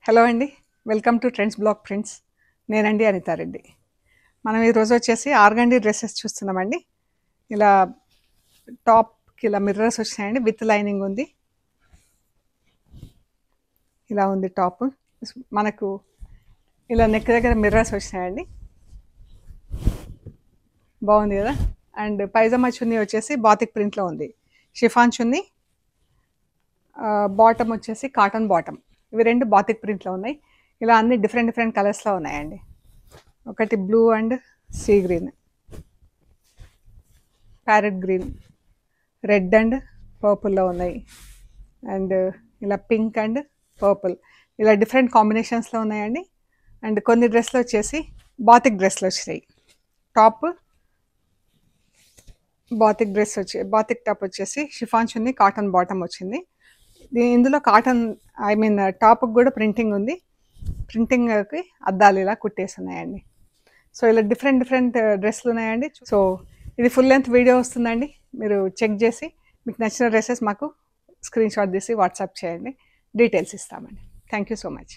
Hello అండి, welcome to trends blog prints. నేనండి అనితారెడ్డి. మనం ఈరోజు వచ్చేసి ఆర్గండి డ్రెస్సెస్ చూస్తున్నామండి. ఇలా టాప్కి ఇలా మిర్రర్స్ వచ్చినాయండి, విత్ లైనింగ్ ఉంది. ఇలా ఉంది టాప్. మనకు ఇలా నెక్ దగ్గర మిర్రర్స్ వచ్చినాయండి, బాగుంది కదా. అండ్ పైజామా చున్నీ వచ్చేసి బాతిక్ ప్రింట్లో ఉంది. షిఫాన్ చున్నీ, బాటమ్ వచ్చేసి కాటన్ బాటమ్. ఇవి రెండు బాతిక్ ప్రింట్లో ఉన్నాయి. ఇలా అన్ని డిఫరెంట్ డిఫరెంట్ కలర్స్లో ఉన్నాయండి. ఒకటి blue and sea green, parrot green, red and పర్పుల్లో ఉన్నాయి. అండ్ ఇలా పింక్ అండ్ పర్పుల్, ఇలా డిఫరెంట్ కాంబినేషన్స్లో ఉన్నాయండి. అండ్ కొన్ని డ్రెస్లు వచ్చేసి బాతిక్ డ్రెస్లు వచ్చినాయి. టాప్ బాతిక్ టాప్ వచ్చేసి షిఫాన్ చున్నీ, కాటన్ బాటమ్ వచ్చింది. ఇందులో కాటన్ టాప్కి కూడా ప్రింటింగ్ ఉంది. ప్రింటింగ్కి అద్దాలు ఇలా కుట్టేసి ఉన్నాయండి. సో ఇలా డిఫరెంట్ డిఫరెంట్ డ్రెస్లు ఉన్నాయండి. సో ఇది ఫుల్ లెంత్ వీడియో వస్తుందండి. మీరు చెక్ చేసి మీకు నచ్చిన డ్రెస్సెస్ మాకు స్క్రీన్ షాట్ తీసి వాట్సాప్ చేయండి, డీటెయిల్స్ ఇస్తామండి. Thank you so much.